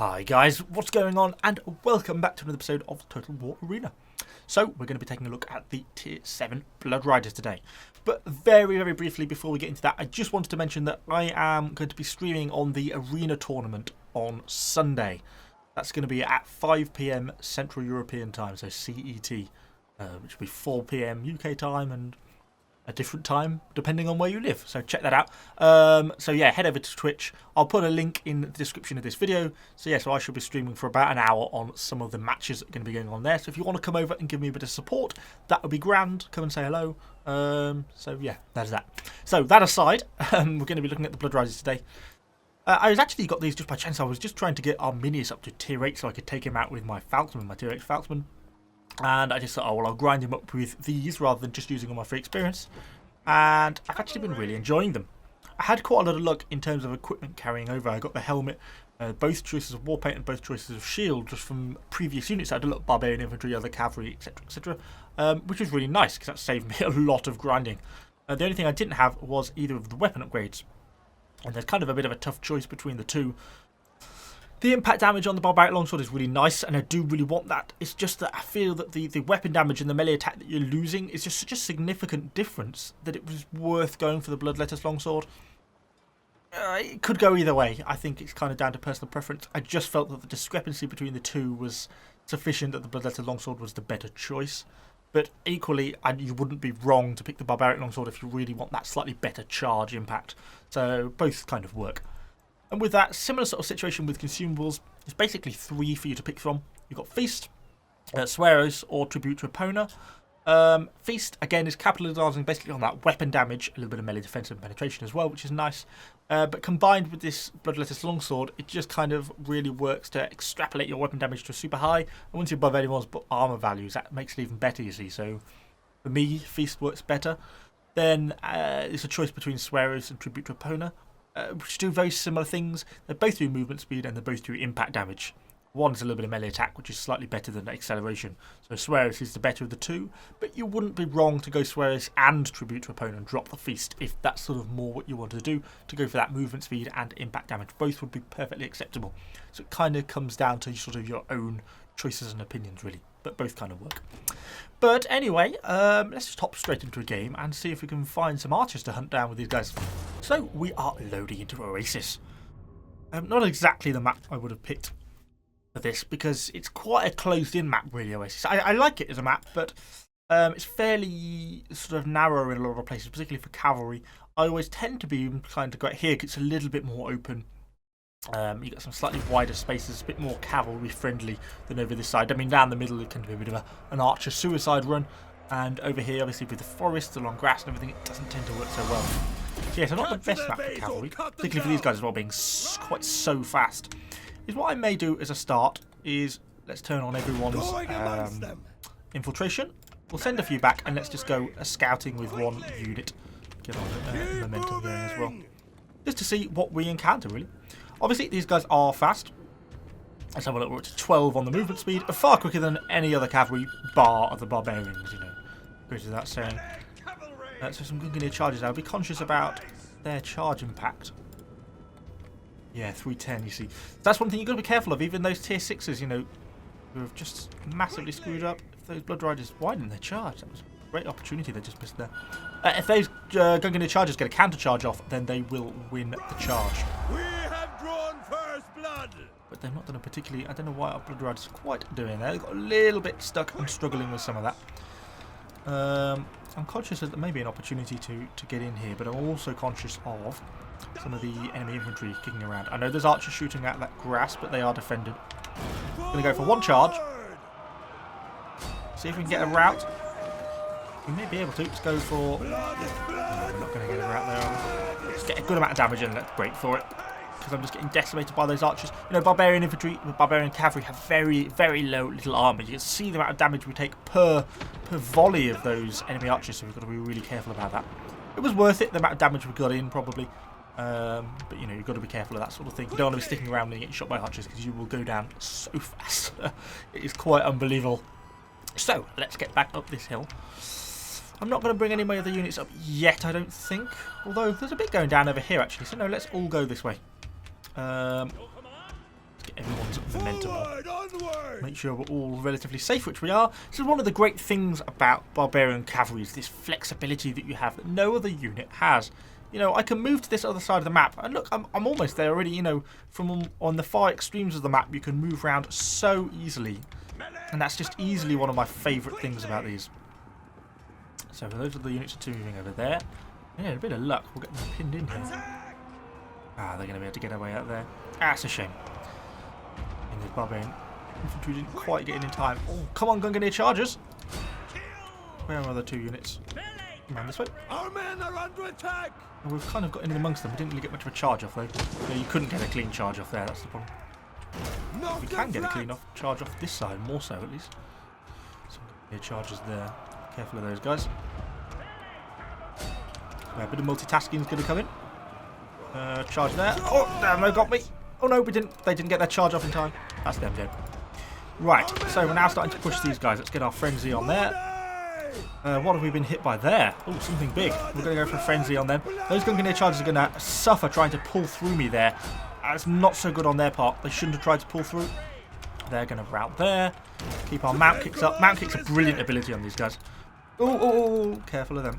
Hi guys, what's going on, and welcome back to another episode of Total War Arena. So we're going to be taking a look at the Tier 7 Blood Riders today. But very briefly before we get into that, I just wanted to mention that I am going to be streaming on the Arena tournament on Sunday. That's going to be at 5 PM Central European time, so CET, which will be 4 PM UK time and a different time depending on where you live, so check that out. So yeah, head over to Twitch. I'll put a link in the description of this video. So yeah, so I should be streaming for about an hour on some of the matches that are going to be going on there. So if you want to come over and give me a bit of support, that would be grand. Come and say hello. So yeah, that's that. So that aside, we're going to be looking at the Blood Riders today. I was actually got these just by chance. I was just trying to get Arminius up to tier 8 so I could take him out with my Falconsman, my tier 8 Falconsman. And I just thought, oh well, I'll grind him up with these rather than just using all my free experience. And I've actually been really enjoying them. I had quite a lot of luck in terms of equipment carrying over. I got the helmet, both choices of Warpaint and both choices of Shield just from previous units. I had a lot of Barbarian Infantry, other Cavalry, etc, which was really nice because that saved me a lot of grinding. The only thing I didn't have was either of the weapon upgrades. And there's kind of a bit of a tough choice between the two. The impact damage on the Barbarian Longsword is really nice, and I do really want that. It's just that I feel that the weapon damage and the melee attack that you're losing is just such a significant difference that it was worth going for the Bloodletter's Longsword. It could go either way. I think it's kind of down to personal preference. I just felt that the discrepancy between the two was sufficient that the Bloodletter's Longsword was the better choice. But equally, you wouldn't be wrong to pick the Barbarian Longsword if you really want that slightly better charge impact. So both kind of work. And with that, similar sort of situation with consumables. There's basically 3 for you to pick from. You've got Feast, Sueros, or Tribute to Epona. Feast, again, is capitalising basically on that weapon damage, a little bit of melee defense and penetration as well, which is nice. But combined with this Bloodletter's Longsword, it just kind of really works to extrapolate your weapon damage to super high. And once you're above anyone's armor values, that makes it even better, you see. So for me, Feast works better. Then it's a choice between Sueros and Tribute to Epona, which do very similar things. They both do movement speed and they both do impact damage. One's a little bit of melee attack, which is slightly better than acceleration. So Sueros is the better of the two, but you wouldn't be wrong to go Sueros and Tribute to Epona and drop the Feast if that's sort of more what you wanted to do, to go for that movement speed and impact damage. Both would be perfectly acceptable. So it kind of comes down to sort of your own choices and opinions, really, but both kind of work. But anyway, let's just hop straight into a game and see if we can find some archers to hunt down with these guys. So we are loading into Oasis. Not exactly the map I would have picked for this because it's quite a closed-in map, really, Oasis. I like it as a map, but it's fairly sort of narrow in a lot of places, particularly for cavalry. I always tend to be inclined to go out here because it's a little bit more open. You got some slightly wider spaces, a bit more cavalry friendly than over this side. I mean, down the middle it can be a bit of an archer suicide run, and over here, obviously with the forest, the long grass and everything, it doesn't tend to work so well. So yeah, so not the best map for cavalry, particularly for these guys as well, being quite so fast. Is what I may do as a start is let's turn on everyone's infiltration. We'll send a few back and let's just go scouting with one unit. Get on momentum going as well, just to see what we encounter, really. Obviously, these guys are fast. Let's have a look. We're at 12 on the movement speed. Far quicker than any other cavalry bar of the barbarians, you know. Goes without saying. So some Gungnir charges. I'll be conscious about their charge impact. Yeah, 310, you see. That's one thing you've got to be careful of. Even those tier 6s, you know, who have just massively screwed up. If those Blood Riders widen their charge, that was a great opportunity they just missed there. If those Gungnir charges get a counter charge off, then they will win the charge. But they've not done a particularly... I don't know why our Blood Riders are quite doing that. They've got a little bit stuck and struggling with some of that. I'm conscious that there may be an opportunity to get in here, but I'm also conscious of some of the enemy infantry kicking around. I know there's archers shooting at that grass, but they are defended. Going to go for one charge. See if we can get a route. We may be able to. Let's go for... No, we're not going to get a route there. Let's get a good amount of damage and let's break for it. Because I'm just getting decimated by those archers. You know, Barbarian Infantry and Barbarian Cavalry have very low little armor. You can see the amount of damage we take per volley of those enemy archers, so we've got to be really careful about that. It was worth it, the amount of damage we got in, probably. But, you know, you've got to be careful of that sort of thing. You don't want to be sticking around and getting shot by archers, because you will go down so fast. It is quite unbelievable. So, let's get back up this hill. I'm not going to bring any of my other units up yet, I don't think. Although, there's a bit going down over here, actually. So, no, let's all go this way. Let's get everyone's momentum on. Make sure we're all relatively safe, which we are. This is one of the great things about Barbarian Cavalry, is this flexibility that you have that no other unit has. You know, I can move to this other side of the map, and look, I'm almost there already. You know, from on the far extremes of the map, you can move around so easily, and that's just easily one of my favourite things about these. So those are the units that are moving over there. Yeah, a bit of luck, we'll get them pinned in here. Ah, they're going to be able to get away out there. That's a shame. And the Barbarian infantry didn't quite get in time. Oh, come on, Gunganir chargers! Where are the 2 units? Around this way. Our men are under attack! And we've kind of got in amongst them. We didn't really get much of a charge off though. No, you couldn't get a clean charge off there, that's the problem. We can get a clean charge off this side, more so at least. Some Gunganir chargers there. Careful of those guys. A bit of multitasking is going to come in. Charge there. Oh, damn, they got me. Oh no, we didn't. They didn't get their charge off in time. That's them dead. Right, so we're now starting to push these guys. Let's get our frenzy on there. What have we been hit by there? Oh, something big. We're going to go for a frenzy on them. Those Gunganir chargers are going to suffer trying to pull through me there. That's not so good on their part. They shouldn't have tried to pull through. They're going to rout there. Keep our mount kicks up. Mount kicks a brilliant ability on these guys. Oh, careful of them.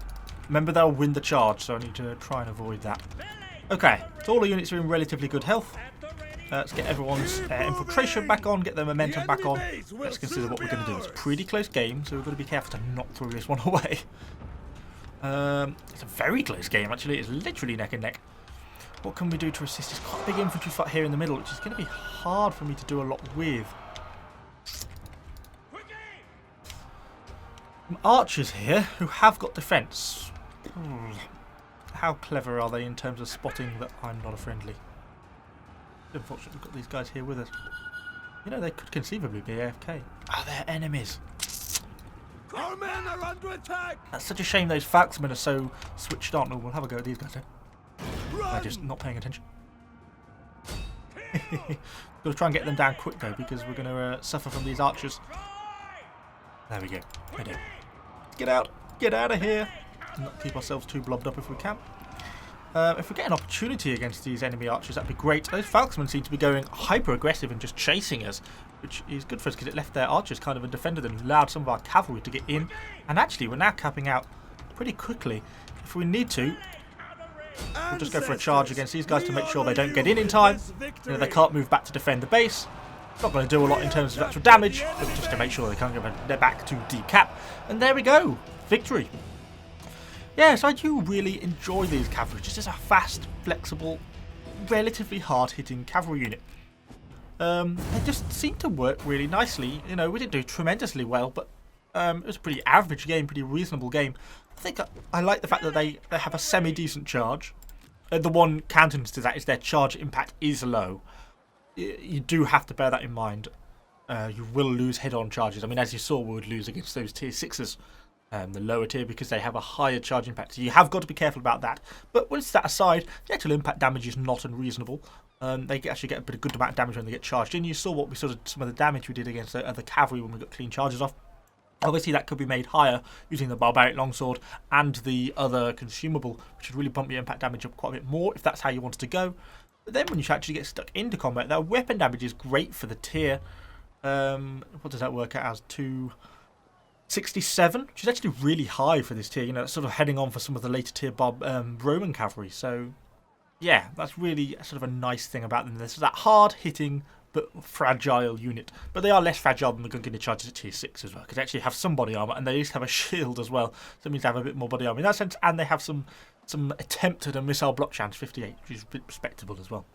Remember, they'll win the charge, so I need to try and avoid that. Okay, so all the units are in relatively good health. Let's get everyone's infiltration back on, get their momentum back on. Let's consider what we're going to do. It's a pretty close game, so we've got to be careful to not throw this one away. It's a very close game, actually. It's literally neck and neck. What can we do to assist? It's quite a big infantry fight here in the middle, which is going to be hard for me to do a lot with. Some archers here who have got defence. How clever are they in terms of spotting that I'm not a friendly? Unfortunately, we've got these guys here with us. You know, they could conceivably be AFK. Ah, they're enemies. Our men are under attack! That's such a shame those Falksmen are so switched on. Oh, we'll have a go at these guys then. They're just not paying attention. Got to try and get them down quick though, because we're going to suffer from these archers. There we go. I do. Get out of here. Not keep ourselves too blobbed up if we can. If we get an opportunity against these enemy archers, that'd be great. Those Falksmen seem to be going hyper aggressive and just chasing us, which is good for us because it left their archers kind of undefended and allowed some of our cavalry to get in. And actually, we're now capping out pretty quickly. If we need to, we'll just go for a charge against these guys to make sure they don't get in time. You know, they can't move back to defend the base. Not going to do a lot in terms of actual damage, but just to make sure they can't get their back to deep cap. And there we go, victory. Yes, I do really enjoy these cavalry, just as a fast, flexible, relatively hard-hitting cavalry unit. They just seem to work really nicely. You know, we didn't do tremendously well, but it was a pretty average game, pretty reasonable game. I think I like the fact that they have a semi-decent charge. The one counter to that is their charge impact is low. You do have to bear that in mind. You will lose head-on charges. I mean, as you saw, we would lose against those tier 6s. The lower tier, because they have a higher charge impact. So you have got to be careful about that. But once that aside, the actual impact damage is not unreasonable. They actually get a bit of good amount of damage when they get charged in. You saw what we some of the damage we did against the cavalry when we got clean charges off. Obviously that could be made higher using the barbaric longsword and the other consumable, which would really bump your impact damage up quite a bit more if that's how you wanted to go. But then when you actually get stuck into combat, that weapon damage is great for the tier. What does that work out as? 267, which is actually really high for this tier. You know, it's sort of heading on for some of the later tier Roman cavalry. So, yeah, that's really sort of a nice thing about them. This is that hard-hitting but fragile unit. But they are less fragile than the Gunganir chargers at tier 6 as well, because they actually have some body armour, and they at least have a shield as well. So it means they have a bit more body armour in that sense, and they have some attempt at a missile block chance, 58, which is a bit respectable as well.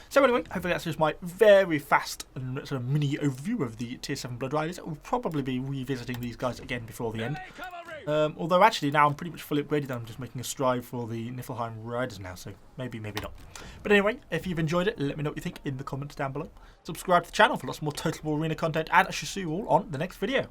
So anyway, hopefully that's just my very fast and sort of mini overview of the Tier 7 Blood Riders. We'll probably be revisiting these guys again before the end. Although actually now I'm pretty much fully upgraded, I'm just making a stride for the Niflheim Riders now, so maybe not. But anyway, if you've enjoyed it, let me know what you think in the comments down below. Subscribe to the channel for lots more Total War Arena content, and I shall see you all on the next video.